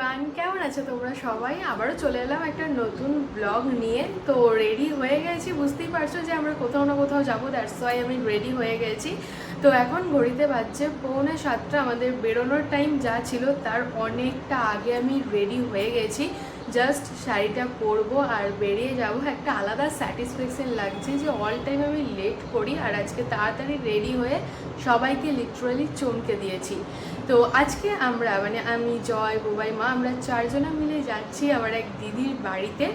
Everyone, কেমন আছো তোমরা সবাই? আবারও চলে এলাম একটা নতুন ব্লগ নিয়ে। তো রেডি হয়ে গেছি, বুঝতেই পারছো যে আমরা কোথাও না কোথাও যাবো, দ্যাটস ওয়াই আমি রেডি হয়ে গেছি। তো এখন ঘড়িতে বাজছে 6:45। আমাদের বেরোনোর টাইম যা ছিল তার অনেকটা আগে আমি রেডি হয়ে গেছি। জাস্ট শাড়িটা পরবো আর বেরিয়ে যাবো। একটা আলাদা স্যাটিসফ্যাকশন লাগছে যে অল টাইম আমি লেট করি আর আজকে তাড়াতাড়ি রেডি হয়ে সবাইকে লিটারালি চমকে দিয়েছি। তো আজকে আমরা আমি, জয়, বুবাই, মা, আমরা চারজনা মিলে যাচ্ছি আমার এক দিদির বাড়িতে।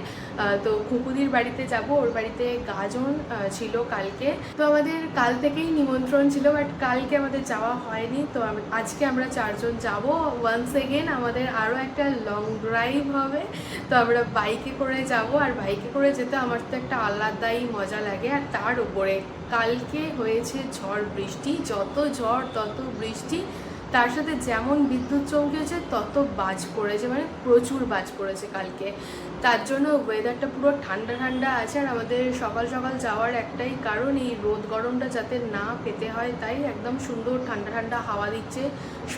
তো খুকুদির বাড়িতে যাব। ওর বাড়িতে গাজন ছিল কালকে। তো আমাদের কাল থেকেই নিমন্ত্রণ ছিল, বাট কালকে আমাদের যাওয়া হয়নি। তো আজকে আমরা চারজন যাব। ওয়ান্স এগেন আমাদের আরও একটা লং ড্রাইভ হবে। তো আমরা বাইকে করে যাব, আর বাইকে করে যেতে আমার তো একটা আলাদাই মজা লাগে। আর তার উপরে কালকে হয়েছে ঝড় বৃষ্টি, যত ঝড় তত বৃষ্টি, তার সাথে যেমন বিদ্যুৎ চমকেছে তত বাজ পড়েছে, মানে প্রচুর বাজ পড়েছে কালকে। তার জন্য ওয়েদারটা পুরো ঠান্ডা ঠান্ডা আছে। আর আমাদের সকাল সকাল যাওয়ার একটাই কারণ, এই রোদ গরমটা যাতে না পেতে হয়, তাই একদম সুন্দর ঠান্ডা ঠান্ডা হাওয়া দিচ্ছে,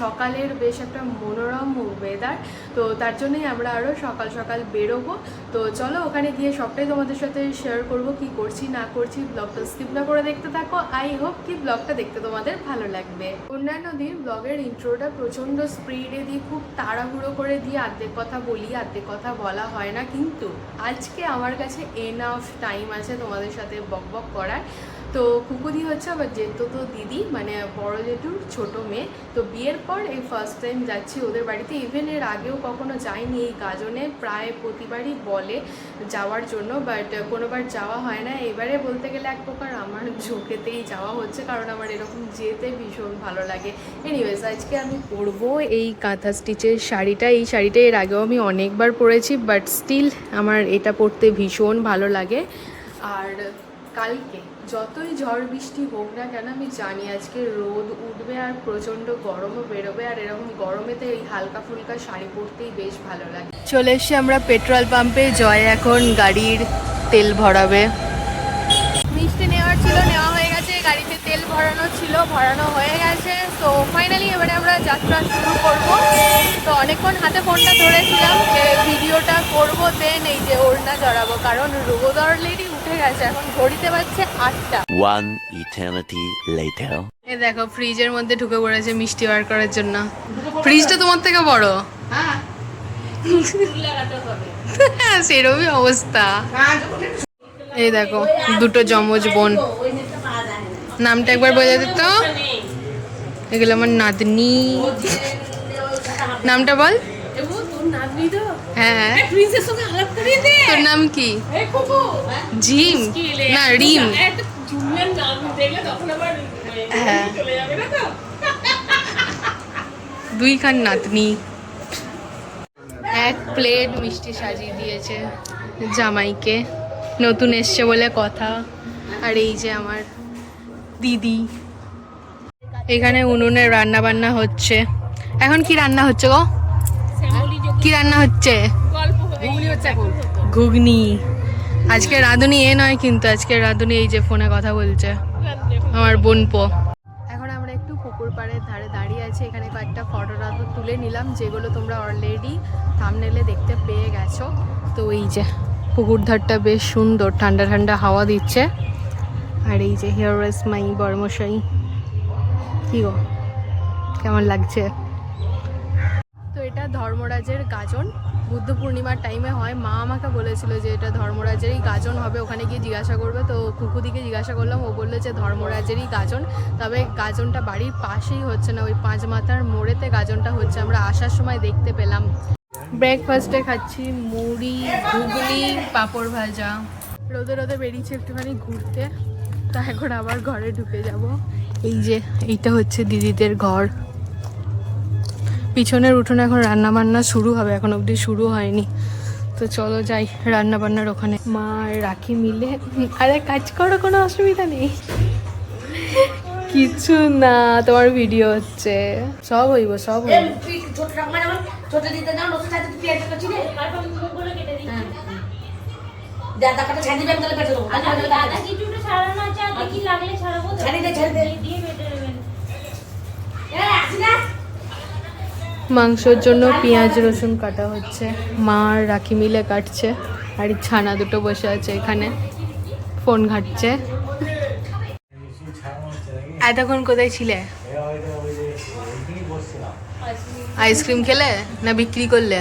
সকালের বেশ একটা মনোরম ওয়েদার। তো তার জন্যই আমরা আরও সকাল সকাল বেরোবো। তো চলো ওখানে গিয়ে সবটাই তোমাদের সাথে শেয়ার করব, কি করছি না করছি। ব্লগটা স্কিপ না করে দেখতে থাকো। আই হোপ কি ব্লগটা দেখতে তোমাদের ভালো লাগবে। অন্যান্য দিন ব্লগের ইন্ট্রোটা প্রচণ্ড স্পিডে দিই, খুব তাড়াহুড়ো করে দিয়ে অর্ধেক কথা বলি, অর্ধেক কথা বলা হয় না। কিন্তু আজকে আমার কাছে এনাফ টাইম আছে তোমাদের সাথে বক বক করার। তো খুকুদি হচ্ছে আবার জেঠু তো দিদি, মানে বড় জেঠুর ছোটো মেয়ে। তো বিয়ের পর এই ফার্স্ট টাইম যাচ্ছি ওদের বাড়িতে। ইভেন এর আগেও কখনো যাইনি। এই গাজনে প্রায় প্রতিবারই বলে যাওয়ার জন্য, বাট কোনোবার যাওয়া হয় না। এবারে বলতে গেলে এক প্রকার আমার ঝোঁকেতেই যাওয়া হচ্ছে, কারণ আমার এরকম যেতে ভীষণ ভালো লাগে। এনিওয়েজ, আজকে আমি পরবো এই কাঁথা স্টিচের শাড়িটা। এই শাড়িটা এর আগেও আমি অনেকবার পরেছি, বাট স্টিল আমার এটা পরতে ভীষণ ভালো লাগে। আর কালকে যতই ঝড় বৃষ্টি হোক না কেন, আমি জানি আজকে রোদ উঠবে আর প্রচণ্ড গরমও বেরোবে। আর এরকম গরমেতে এই হালকা ফুলকা শাড়ি পরতেই বেশ ভালো লাগে। চলে এসছি আমরা পেট্রোল পাম্পে। জয় এখন গাড়ির তেল ভরাবে। মিষ্টি নেওয়ার ছিল, নেওয়া হয়ে গেছে। গাড়িতে তেল ভরানো ছিল, ভরানো হয়ে গেছে। তো ফাইনালি এবারে আমরা যাত্রা শুরু করব। তো অনেকক্ষণ হাতে ফোনটা ধরেছিলাম যে ভিডিওটা করব, দেন এই যে ওড়না জড়াবো, কারণ রোদ অলরেডি উঠে গেছে। এখন ঘড়িতে বাজছে 8টা। One eternity later. এ দেখো, ফ্রিজের মধ্যে ঢুকে পড়েছে মিষ্টি বার করার জন্য। ফ্রিজটা তোমার থেকে বড়। সেরকমই অবস্থা। এই দেখো, দুটো যমজ বোন। নামটা একবার বলে দিত। এগুলো আমার নাতনি। নামটা বল। হ্যাঁ, তোর নাম কি? জিম না রিম? হ্যাঁ, দুইখান নাতনি। এক প্লেট মিষ্টি সাজিয়ে দিয়েছে জামাইকে, নতুন এসছে বলে কথা। আর এই যে আমার দিদি। এখানে উনুনে রান্না বান্না হচ্ছে। এখন কি রান্না হচ্ছে গো? কি রান্না হচ্ছে? ঘুগনি। আজকে রাঁধুনি এ নয়, কিন্তু আজকে রাঁধুনি এই যে ফোনে কথা বলছে, আমার বোনপো। এখন আমরা একটু পুকুর পাড়ের ধারে দাঁড়িয়ে আছি। এখানে কয়েকটা ফটো তুলে নিলাম, যেগুলো তোমরা অলরেডি থাম্বনেলে দেখতে পেয়ে গেছো। তো এই যে পুকুর ধারটা বেশ সুন্দর, ঠান্ডা ঠান্ডা হাওয়া দিচ্ছে। আর এই যে হিয়ার ইজ মাই বর্মশাই। কি গো, কেমন লাগছে? তো এটা ধর্মরাজের গাজন, বুদ্ধ পূর্ণিমার টাইমে হয়। মা আমাকে বলেছিল যে এটা ধর্মরাজেরই গাজন হবে, ওখানে গিয়ে জিজ্ঞাসা করবে। তো কুকুদিকে জিজ্ঞাসা করলাম, ও বললো যে ধর্মরাজেরই গাজন। তবে গাজনটা বাড়ির পাশেই হচ্ছে না, ওই 5 মাথার মোড়েতে গাজনটা হচ্ছে। আমরা আসার সময় দেখতে পেলাম। ব্রেকফাস্টে খাচ্ছি মুড়ি, ঘুগনি, পাঁপড় ভাজা। রোদে রোদে বেরিয়েছি একটুখানি ঘুরতে। তা এখন আবার ঘরে ঢুকে যাব। এই যে এইটা হচ্ছে দিদিদের ঘর। পিছনের উঠোনে এখন রান্না বান্না শুরু হবে, এখন অবধি শুরু হয়নি। তো চলো যাই রান্না বান্নার ওখানে। মা আর রাখি মিলে। আরে কাজ করো, কোনো অসুবিধা নেই, কিছু না, তোমার ভিডিও হচ্ছে, সব হইব সব হইব। মাংসর জন্য পেঁয়াজ রসুন কাটা হচ্ছে, মা আর রাখি মিলে কাটছে, আর এই ছানা দুটো বসে আছে এখানে ফোন ঘাটছে। এতক্ষণ কোথায় ছিলে? আইসক্রিম খেলে না বিক্রি করলে?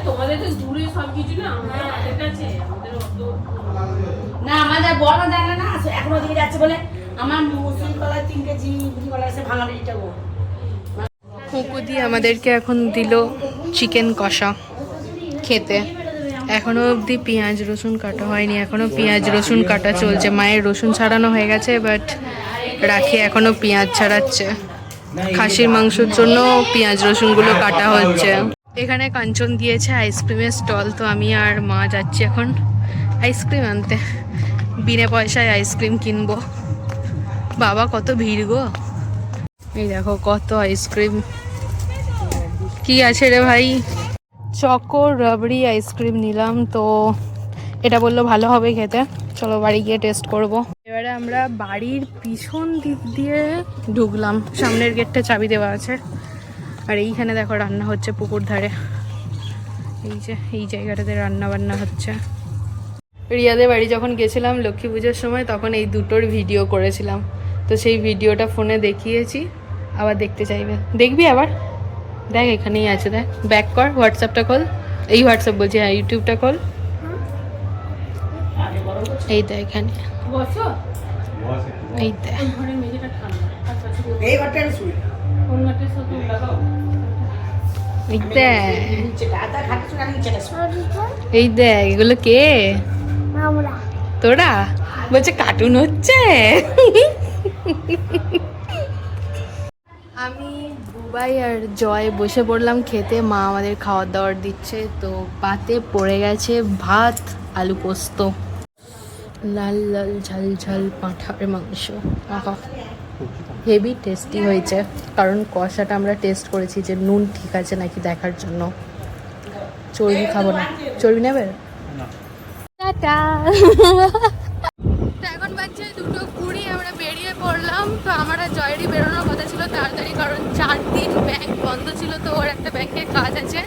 তোমাদের তো দূরে সবকিছু না, আমাদের কাছে আমাদের অত না, আমাদের বড় জানা না এখনো দিকে যাচ্ছে বলে আমার মুসলিম কলায় 3 কেজি বুঝি কলা আছে ভাঙা বেরিটা গো। কুকুদি আমাদেরকে এখন দিল চিকেন কষা খেতে। এখনো অবধি পেঁয়াজ রসুন কাটা হয়নি, এখনো পেঁয়াজ রসুন কাটা চলছে। মায়ের রসুন ছাড়ানো হয়ে গেছে, বাট রাখি এখনো পেঁয়াজ ছাড়াচ্ছে। খাসির মাংসের জন্য পেঁয়াজ রসুনগুলো কাটা হচ্ছে। এখানে কাঞ্চন দিয়েছে আইসক্রিমের স্টল, তো আমি আর মা যাচ্ছি এখন আইসক্রিম আনতে। বিনা পয়সায় আইসক্রিম কিনবো। বাবা কত ভিড় গো, এই দেখো কত আইসক্রিম। কি আছে রে ভাই? চকো রাবড়ি আইসক্রিম নিলাম, তো এটা বললো ভালো হবে খেতে। চলো বাড়ি গিয়ে টেস্ট করব। এবারে আমরা বাড়ির পিছন দিক দিয়ে ঢুকলাম, সামনের গেটটা চাবি দেওয়া আছে। আর এইখানে দেখো রান্না হচ্ছে পুকুর ধারে, এই যে এই জায়গাটাতে রান্না বান্না হচ্ছে। রিয়াদের বাড়ি যখন গেছিলাম লক্ষ্মী পুজোর সময়, তখন এই দুটোর ভিডিও করেছিলাম, তো সেই ভিডিওটা ফোনে দেখিয়েছি। আবার দেখতে চাইবে? দেখবি আবার? দেখ এখানেই আছে, দেখ ব্যাক কর, হোয়াটসঅ্যাপটা খোল। এই হোয়াটসঅ্যাপ বলছি, হ্যাঁ ইউটিউবটা খোল। এই দেখ এখানে, এই দেখ এই বাটার সুই এই দেখ নিচেটা আদা খাট সুই নিচেটা সুই এই দেখ। এগুলো কে? তোরা? বলছে কার্টুন হচ্ছে। আমি বুবাই আর জয় বসে পড়লাম খেতে। মা আমাদের খাওয়ার দাওয়ার দিচ্ছে। তো পাতে পড়ে গেছে ভাত, আলু পোস্ত, লাল লাল ঝাল ঝাল পাঁঠার মাংস। আহা, হেভি টেস্টি হয়েছে। কারণ কষাটা আমরা টেস্ট করেছি যে নুন ঠিক আছে নাকি দেখার জন্য। চর্বি খাবো না। চর্বি নেবে? টাটা। তো এখন বাজছে 2:20, আমরা বেরিয়ে পড়লাম। তো আমার আর জয়েরই বেরোনোর কথা ছিল তাড়াতাড়ি, কারণ 4 দিন ব্যাংক বন্ধ ছিল, তো ওর একটা ব্যাংকে কাজ আছে,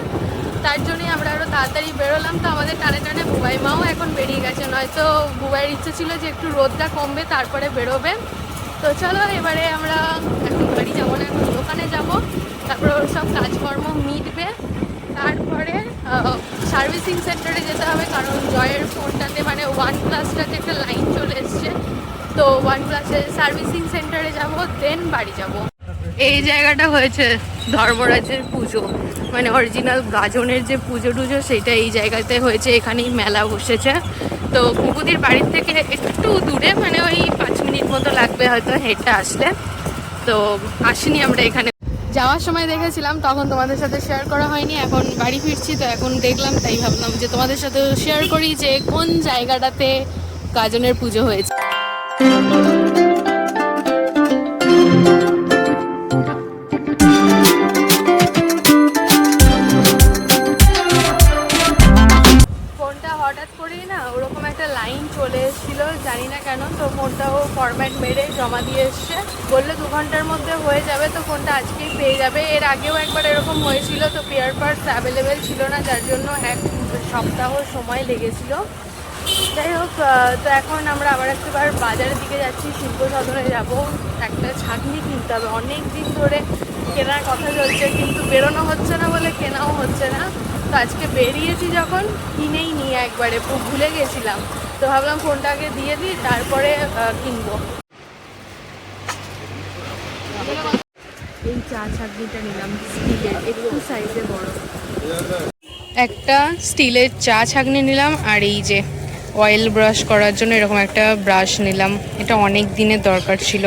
তার জন্যই আমরা আরও তাড়াতাড়ি বেরোলাম। তো আমাদের টানে টানে বুবাই মাও এখন বেরিয়ে গেছে, নয়তো বুবাইয়ের ইচ্ছে ছিল যে একটু রোদটা কমবে তারপরে বেরোবে। তো চলো এবারে আমরা এখন বাড়ি যাবো না, এখন দোকানে যাব, তারপরে ওর সব কাজকর্ম মিটবে, তারপরে সার্ভিসিং সেন্টারে যেতে হবে। কারণ জয়ের ফোনটাতে মানে OnePlus-টাতে একটা লাইন চলে এসছে, তো OnePlus-এর সার্ভিসিং সেন্টারে যাব, দেন বাড়ি যাব। এই জায়গাটা হয়েছে ধর্মরাজের পুজো, মানে অরিজিনাল গাজনের যে পুজো টুজো সেটা এই জায়গাতে হয়েছে। এখানেই মেলা বসেছে। তো কুকুদির বাড়ির থেকে একটু দূরে, মানে ওই 5 মিনিট মতো লাগবে হয়তো হেঁটে আসলে। তো আসিনি আমরা এখানে। যাওয়ার সময় দেখেছিলাম, তখন তোমাদের সাথে শেয়ার করা হয়নি। এখন বাড়ি ফিরছি তো এখন দেখলাম, তাই ভাবলাম যে তোমাদের সাথে শেয়ার করি যে কোন জায়গাটাতে গাজনের পুজো হয়েছে। ফোনটা হঠাৎ করেই না ওরকম একটা লাইন চলে এসেছিল, জানি না কেন। তো ফোনটাও ফরম্যাট মেরে জমা দিয়ে এসছে, বললে 2 ঘন্টার মধ্যে হয়ে যাবে। তো ফোনটা আজকেই পেয়ে যাবে। এর আগেও একবার এরকম হয়েছিল, তো পেয়ার পার্টস অ্যাভেলেবেল ছিল না, যার জন্য 1 সপ্তাহ সময় লেগেছিল। যাই হোক, তো এখন আমরা আবার একবার বাজারের দিকে যাচ্ছি, শিল্প সদনে যাব। একটা ছাঁকনি কিনতে হবে, অনেক দিন ধরে কেনার কথা চলছে, কিন্তু বেরোনো হচ্ছে না বলে কেনাও হচ্ছে না। তো আজকে বেরিয়েছি যখন, কিনেই নিয়ে একবারে ভুলে গেছিলাম। তো ভাবলাম ফোনটাকে দিয়ে দিই, তারপরে কিনবো। এই চা ছাঁকনিটা নিলাম স্টিলের, একটু সাইজে বড়। একটা স্টিলের চা ছাঁকনি নিলাম, আর এই যে অয়েল ব্রাশ করার জন্য এরকম একটা ব্রাশ নিলাম। এটা অনেক দিনের দরকার ছিল।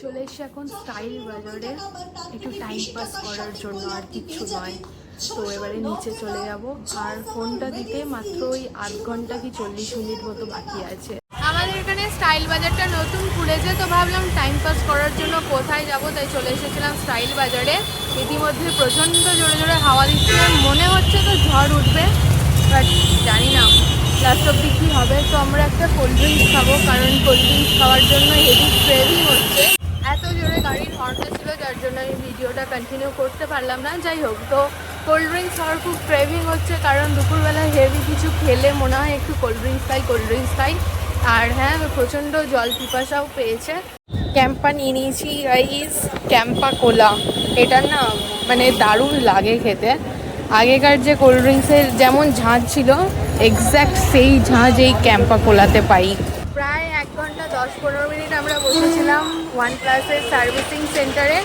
চলে এসে এখন স্টাইল বাজারে একটু টাইম পাস করার জন্য, আর কিচ্ছু নয়। তো এবারে নিচে চলে যাব, আর ফোনটা দিতে মাত্র ওই আধ ঘন্টা কি 40 মিনিট মতো বাকি আছে। আমাদের এখানে স্টাইল বাজারটা নতুন খুলেছে, তো ভাবলাম টাইম পাস করার জন্য কোথায় যাব, তাই চলে এসেছিলাম স্টাইল বাজারে। ইতিমধ্যে প্রচণ্ড জোরে জোরে হাওয়া দিচ্ছে, মনে হচ্ছে তো ঝড় উঠবে, বাট জানি না লাস্ট অব্দি কী হবে। তো আমরা একটা কোল্ড ড্রিঙ্কস খাবো, কারণ কোল্ড ড্রিঙ্কস খাওয়ার জন্য হেভি ক্রেভিং হচ্ছে। এত জোরে গাড়ির হর্নটা ছিল যার জন্য আমি ভিডিওটা কন্টিনিউ করতে পারলাম না। যাই হোক, তো কোল্ড ড্রিঙ্কস খাওয়ার খুব ক্রেভিং হচ্ছে, কারণ দুপুরবেলায় হেভি কিছু খেলে মনে হয় একটু কোল্ড ড্রিঙ্কস খাই। আর হ্যাঁ, প্রচণ্ড জল পিপাসাও পেয়েছে। ক্যাম্পা নিয়ে নিয়েছি গাইস, ক্যাম্পা কোলা। এটা না মানে দারুণ লাগে খেতে। আগেকার যে কোল্ড ড্রিঙ্কসের যেমন ঝাঁজ ছিল, এক্স্যাক্ট সেই ঝাঁজ এই ক্যাম্পা কোলাতে পাই। প্রায় 1 ঘন্টা 10-15 মিনিট আমরা বসেছিলাম OnePlus-এর সার্ভিসিং সেন্টারে।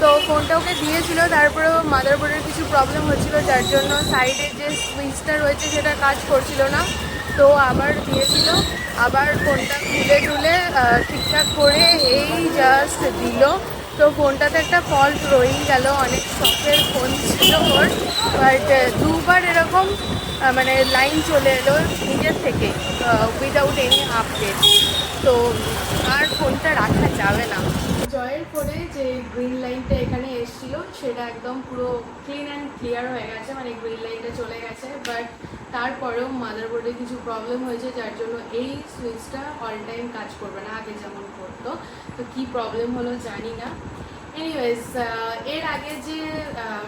তো ফোনটা ওকে দিয়েছিল, তারপরেও মাদারবোর্ডের কিছু প্রবলেম হচ্ছিল, যার জন্য সাইডের যে সুইচটা রয়েছে সেটা কাজ করছিল না। তো আবার দিয়েছিল, আবার ফোনটা খুলে টুলে ঠিকঠাক করে এই জাস্ট দিল। তো ফোনটাতে একটা ফল্ট রয়েই গেল, অনেক শখের ফোন ছিল ওর, বাট দুবার এরকম মানে লাইন চলে এলো নিজের থেকে উইদাউট এনি আপডেট। তো আর ফোনটা রাখা যাবে না। জয়ের ফোনে যে গ্রিন লাইনটা এখানে এসেছিল সেটা একদম পুরো ক্লিন অ্যান্ড ক্লিয়ার হয়ে গেছে, মানে গ্রিন লাইনটা চলে গেছে। বাট তারপরেও মাদারবোর্ডে কিছু প্রবলেম হয়েছে, যার জন্য এই সুইচটা অল টাইম কাজ করবে না আগে যেমন করতো। তো কী প্রবলেম হলো জানি না। এনিওয়েজ, এর আগে যে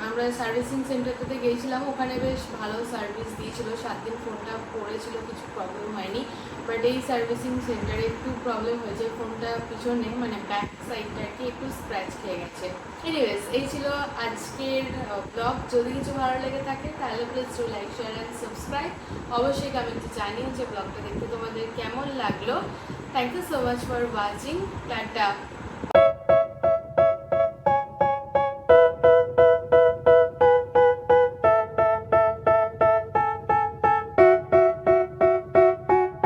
আমরা সার্ভিসিং সেন্টারটাতে গিয়েছিলাম, ওখানে বেশ ভালো সার্ভিস দিয়েছিল, 7 দিন ফোনটা পড়েছিল, কিছু প্রবলেম হয়নি। বাট এই সার্ভিসিং সেন্টারে একটু প্রবলেম হয়েছে, ফোনটা পিছনে মানে ব্যাক সাইডটা আর কি একটু স্ক্র্যাচ খেয়ে গেছে। এনিওয়েজ, এই ছিল আজকের ব্লগ। যদি কিছু ভালো লেগে থাকে তাহলে please to like, share and subscribe. অবশ্যই কমেন্টে জানিও যে ব্লগটা দেখতে তোমাদের কেমন লাগলো। Thank you so much for watching. Tata.